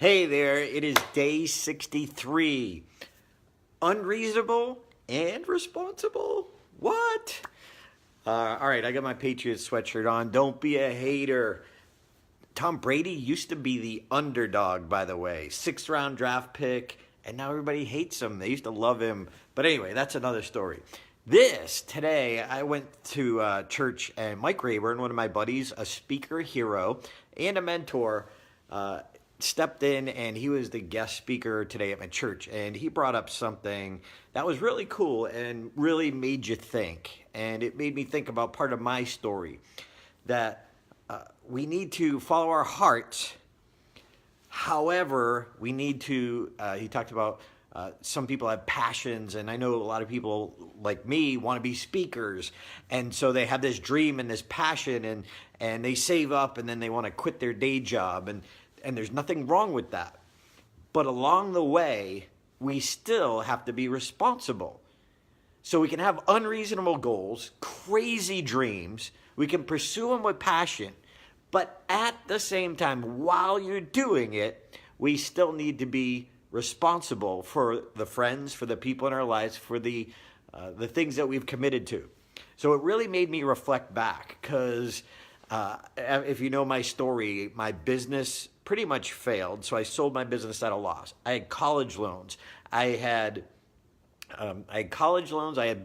Hey there, it is day 63. Unreasonable and responsible? What? All right, I got my Patriots sweatshirt on. Don't be a hater. Tom Brady used to be the underdog, by the way. 6th round draft pick, and now everybody hates him. They used to love him. But anyway, that's another story. Today, I went to church, and Mike Rayburn, one of my buddies, a speaker hero and a mentor, stepped in, and he was the guest speaker today at my church, and he brought up something that was really cool and really made you think, and it made me think about part of my story, that we need to follow our hearts. However, we need to, he talked about some people have passions, and I know a lot of people like me want to be speakers, and so they have this dream and this passion, and they save up, and then they want to quit their day job, and there's nothing wrong with that. But along the way, we still have to be responsible. So we can have unreasonable goals, crazy dreams. We can pursue them with passion. But at the same time, while you're doing it, we still need to be responsible for the friends, for the people in our lives, for the things that we've committed to. So it really made me reflect back, because if you know my story, my business pretty much failed. So I sold my business at a loss. I had college loans. I had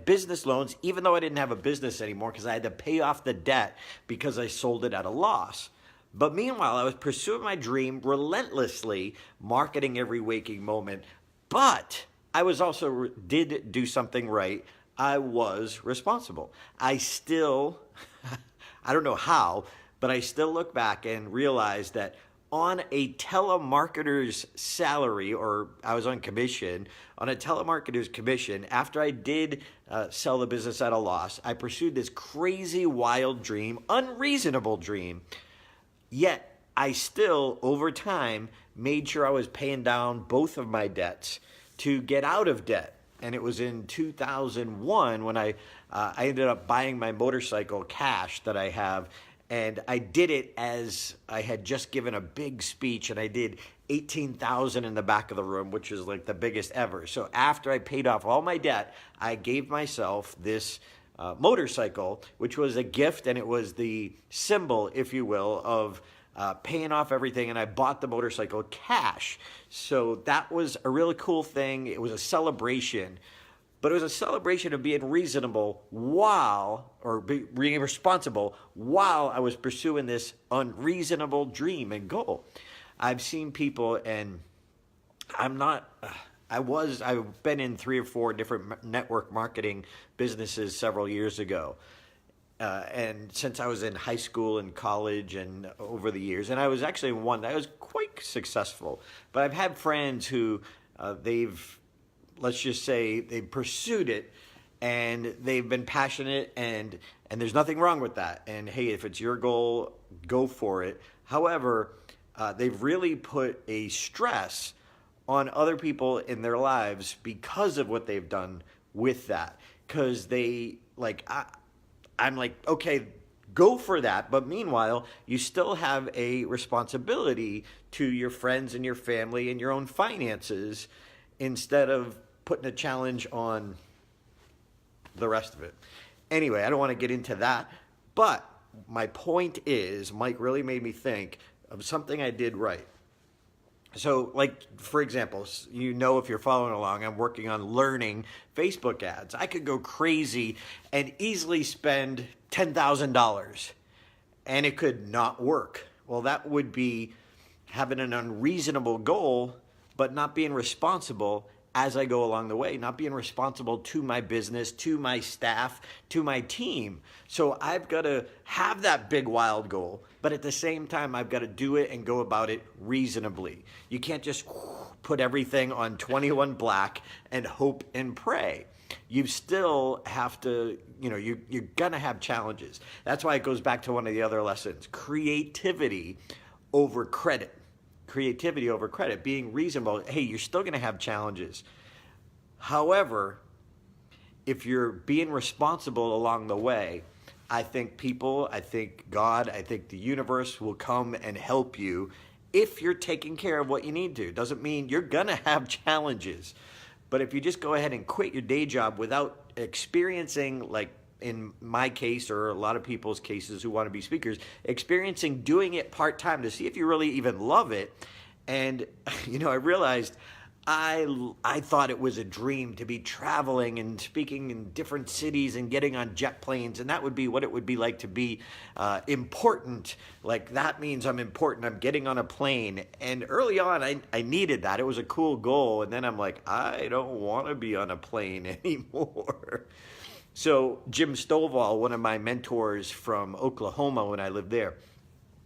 business loans, even though I didn't have a business anymore, because I had to pay off the debt because I sold it at a loss. But meanwhile, I was pursuing my dream relentlessly, marketing every waking moment. But I was also did do something right. I was responsible. I still, I don't know how, but I still look back and realize that on a telemarketer's salary, or I was on commission, on a telemarketer's commission, after I did sell the business at a loss, I pursued this crazy, wild dream, unreasonable dream. Yet I still, over time, made sure I was paying down both of my debts to get out of debt. And it was in 2001 when I ended up buying my motorcycle cash that I have. And I did it as I had just given a big speech, and I did 18,000 in the back of the room, which is like the biggest ever. So after I paid off all my debt, I gave myself this motorcycle, which was a gift, and it was the symbol, if you will, of paying off everything, and I bought the motorcycle cash. So that was a really cool thing. It was a celebration. But it was a celebration of being reasonable being responsible while I was pursuing this unreasonable dream and goal. I've seen people, and I've been in 3 or 4 different network marketing businesses several years ago. And since I was in high school and college and over the years, and I was actually one that was quite successful. But I've had friends who let's just say they pursued it, and they've been passionate, and there's nothing wrong with that. And hey, if it's your goal, go for it. However, they've really put a stress on other people in their lives because of what they've done with that. Because I'm like, okay, go for that. But meanwhile, you still have a responsibility to your friends and your family and your own finances, instead of putting a challenge on the rest of it. Anyway, I don't want to get into that, but my point is, Mike really made me think of something I did right. So, like, for example, if you're following along, I'm working on learning Facebook ads. I could go crazy and easily spend $10,000, and it could not work. Well, that would be having an unreasonable goal, but not being responsible as I go along the way, not being responsible to my business, to my staff, to my team. So I've got to have that big wild goal, but at the same time, I've got to do it and go about it reasonably. You can't just put everything on 21 black and hope and pray. You still have to, you're going to have challenges. That's why it goes back to one of the other lessons, creativity over credit. Creativity over credit, being reasonable. Hey, you're still going to have challenges. However, if you're being responsible along the way, I think God, I think the universe will come and help you if you're taking care of what you need to. Doesn't mean you're going to have challenges. But if you just go ahead and quit your day job without experiencing, like in my case, or a lot of people's cases who want to be speakers, experiencing doing it part-time to see if you really even love it. And, I realized I thought it was a dream to be traveling and speaking in different cities and getting on jet planes, and that would be what it would be like to be important. Like, that means I'm important. I'm getting on a plane. And early on, I needed that. It was a cool goal. And then I'm like, I don't want to be on a plane anymore. So Jim Stovall, one of my mentors from Oklahoma when I lived there,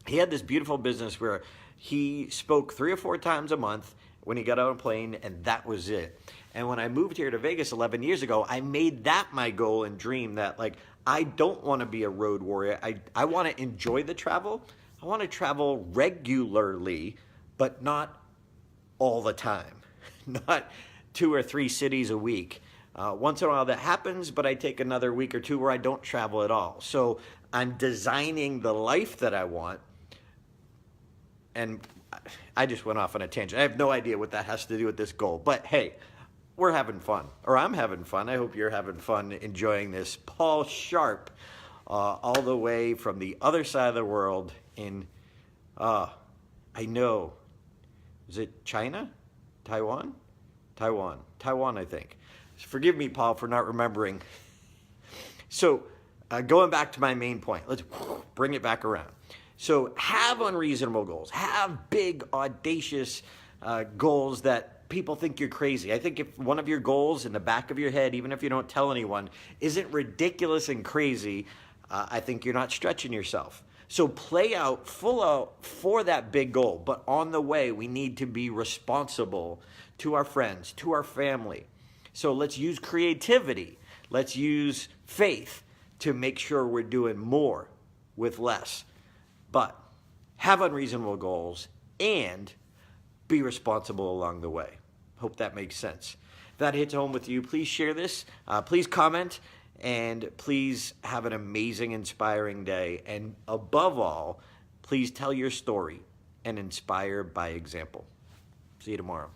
he had this beautiful business where he spoke 3 or 4 times a month when he got on a plane, and that was it. And when I moved here to Vegas 11 years ago, I made that my goal and dream, that like, I don't want to be a road warrior. I want to enjoy the travel. I want to travel regularly, but not all the time. Not 2 or 3 cities a week. Once in a while that happens, but I take another week or 2 where I don't travel at all. So I'm designing the life that I want. And I just went off on a tangent. I have no idea what that has to do with this goal. But hey, we're having fun. Or I'm having fun. I hope you're having fun enjoying this. Paul Sharp, all the way from the other side of the world in, I know, is it China? Taiwan, I think. Forgive me, Paul, for not remembering. So going back to my main point, let's bring it back around. So have unreasonable goals. Have big, audacious goals that people think you're crazy. I think if one of your goals in the back of your head, even if you don't tell anyone, isn't ridiculous and crazy, I think you're not stretching yourself. So play out, full out for that big goal. But on the way, we need to be responsible to our friends, to our family. So let's use creativity. Let's use faith to make sure we're doing more with less. But have unreasonable goals and be responsible along the way. Hope that makes sense. If that hits home with you, please share this. Please comment. And please have an amazing, inspiring day. And above all, please tell your story and inspire by example. See you tomorrow.